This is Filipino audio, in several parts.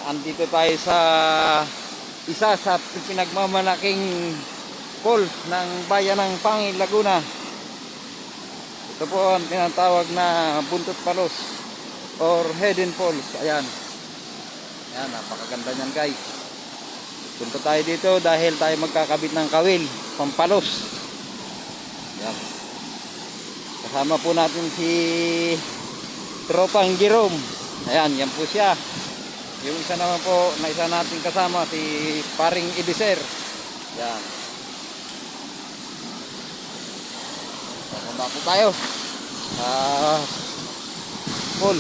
andito tayo sa isa sa pinagmamalaking pool ng bayan ng Pangil, Laguna. Ito po ang tinatawag na Buntot Palos or Hidden Falls. Ayan. Ayan, napakaganda niyan guys. Punta tayo dito dahil tayo magkakabit ng kawil, pampalos. Ayan. Kasama po natin si Tropang Jerome. Ayan, yan po siya. Yung isa naman po na isa natin kasama, si Paring Ibiser. Yan. Papunta po tayo sa pool.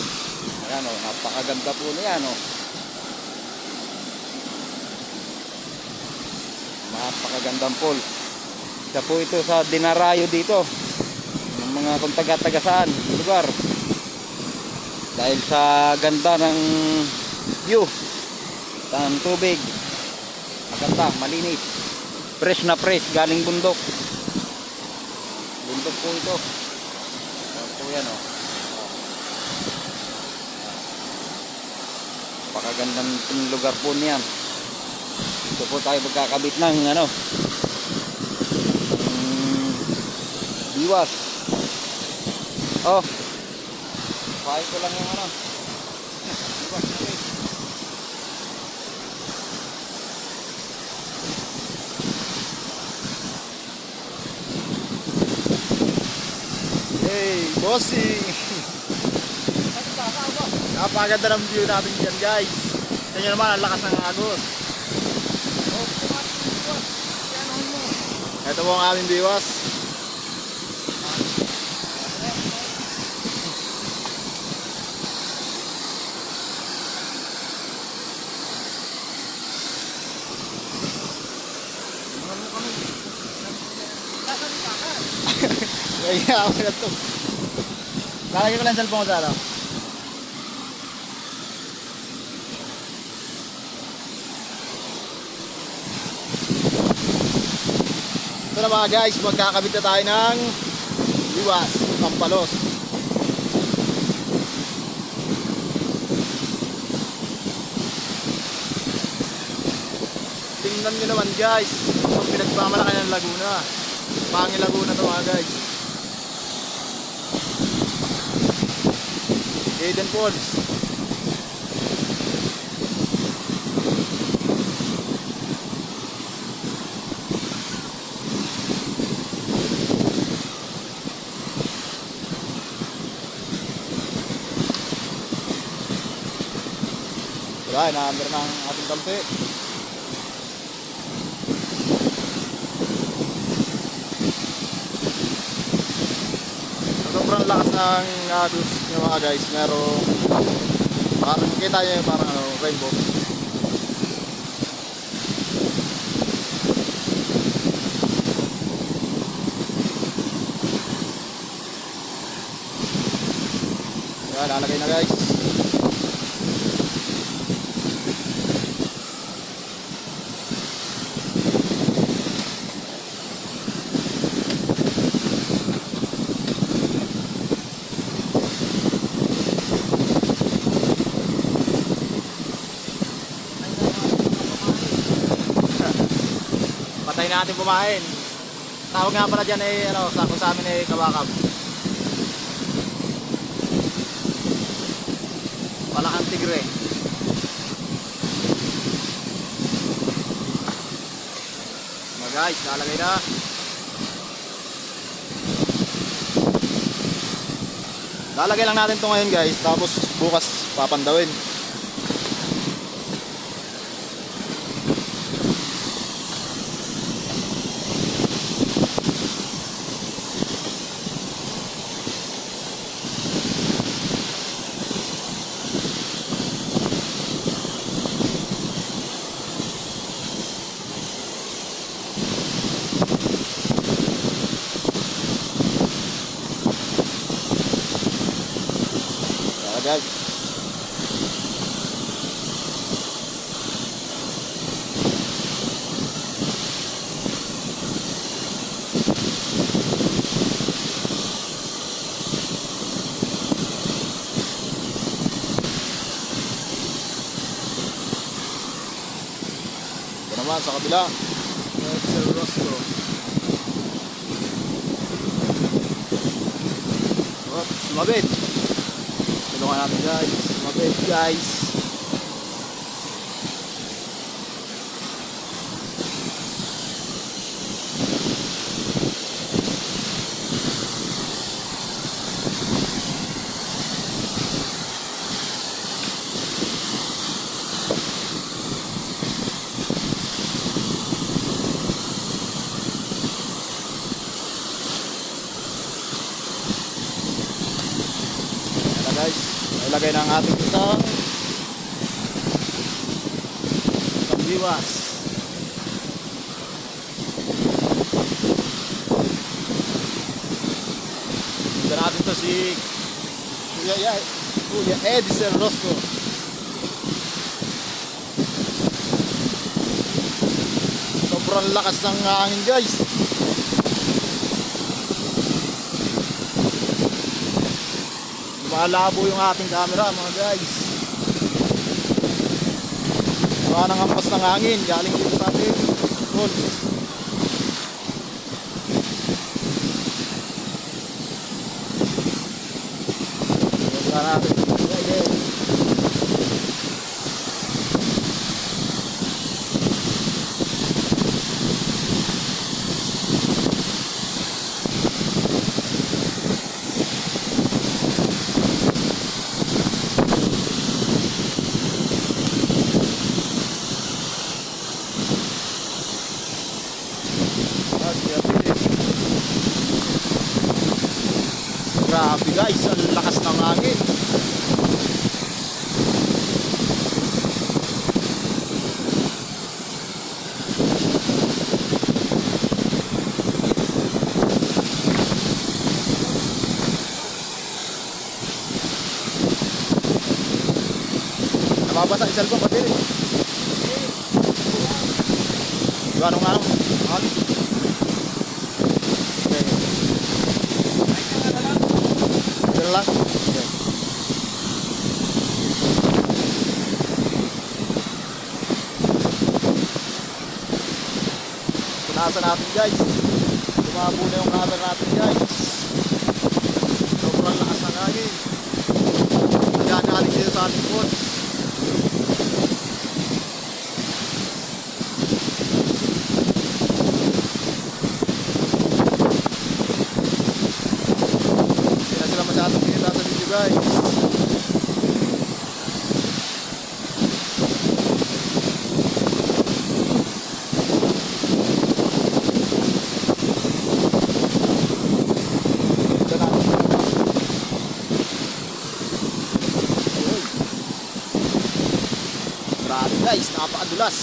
Ayan o, napakaganda po niya no. Napakagandang pool. Isa po ito sa dinarayo dito ng mga kung taga-taga saan lugar. Dahil sa ganda ng view ng tubig, maganda, malinis, fresh na fresh, galing bundok. Bundok po ito. Ayan po yan o. Napakagandang lugar po niyan. Ito po tayo magkakabit ng biwas. Oh, pahay ko lang yung biwas natin. Hey, bossing! Napakaganda ng view natin dyan guys. Tingnan naman ang lakas ng agos. Ito po ang aming biwas. Kaya ako na ito. Lalagyan ko lang cellphone ko sa araw. Ito na mga guys, magkakabit na tayo ng biwas, pampalos. Tingnan nyo naman guys, itong pinagmamalaki ng Laguna. Pangil Laguna ito mga guys. Hidden Falls. Wala, na-under ng ating kampi. Sobrang lakas ng agos nyo mga guys. Merong parang kita nyo yung parang rainbow. Yan, lalagay na guys. Patay natin pumain. Tawag nga pala dyan sako sa amin kawakab. Palakang tigre. Mga guys, lalagay na. Lalagay lang natin to ngayon guys, tapos bukas papandawin. Guys, naman sa kabila. Sir Rosco. Oh, sumabit. Tulungan natin guys. Sumabit guys. Guys, ilagay ng ating isang biwas. Ito natin to si Kuya Eddie Rosco. Sobrang lakas ng hangin guys. Malabo yung ating camera mga guys. Wala nang hampas ng hangin galing dito sa ating pool. Wala natin. Grabe guys, ang lakas ng hangin. Nababasa yung cellphone pati rin. Gano'ng hangin? Lang. Okay. Punasan natin guys. Tumabo na yung camera natin guys. Sobrang lakas ng hangin. Kaya galing dito sa ating pool. Masyadong kita sa video guys. Grabe guys, napakadulas.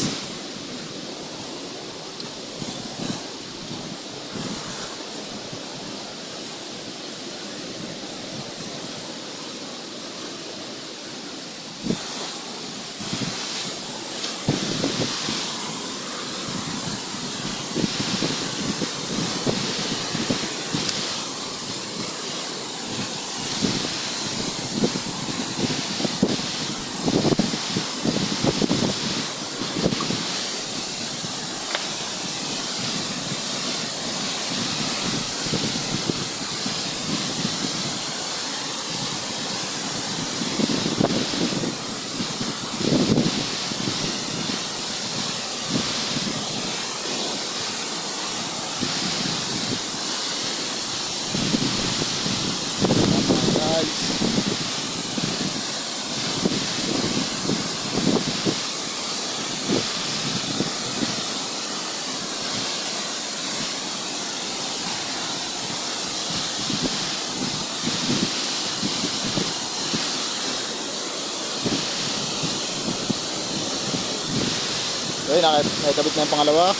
Okay, nakakabit na yung pangalawa.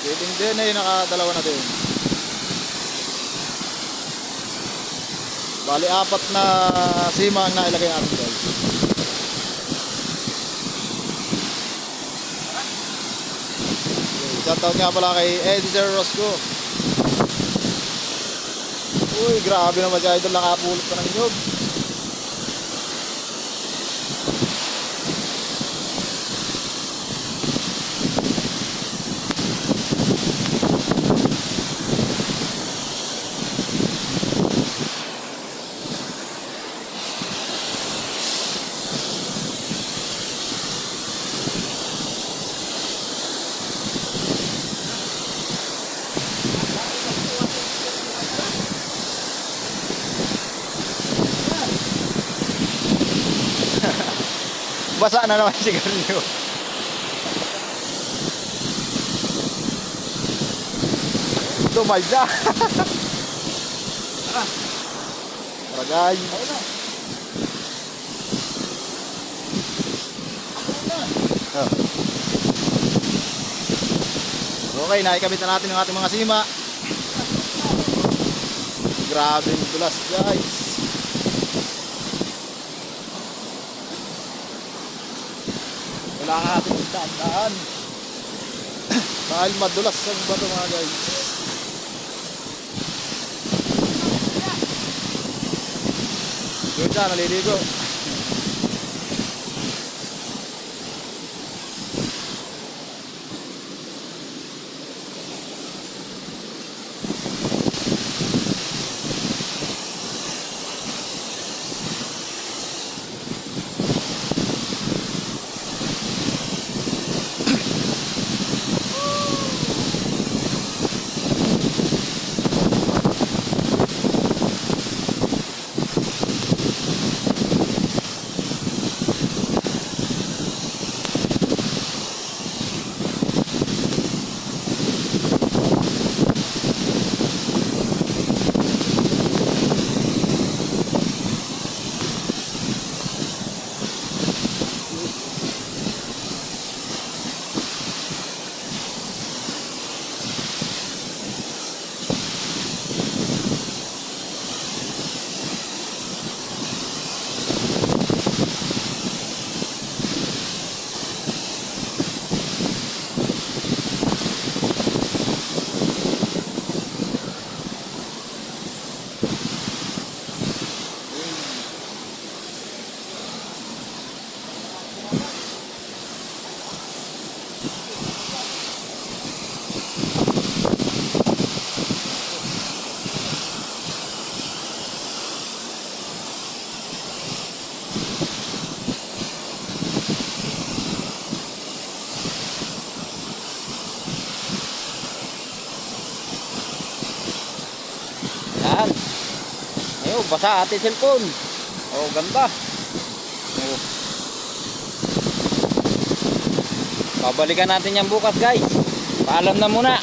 Pwedeng din ay nakadalawa na din. Bali, 4 na sima ang nailagay natin guys. Okay, shoutout nga pala kay Eddie Rosco. Uy, grabe naman siya idol, nakapulot pa ng inyog. Basa na naman si sigarilyo. Tumalda. Tara guys. Oh. Okay, naikabit na natin yung ating mga sima. Grabe yung dulas guys. Kailangan natin magdaan. Dahil madulas ang bato mga guys. Doon siya, naliligo. Yan. Ayun, basa ating cellphone. Oh, ganda. Oh. Babalikan natin yan bukas guys. Paalam na muna.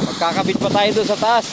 Magkakabit pa tayo doon sa taas.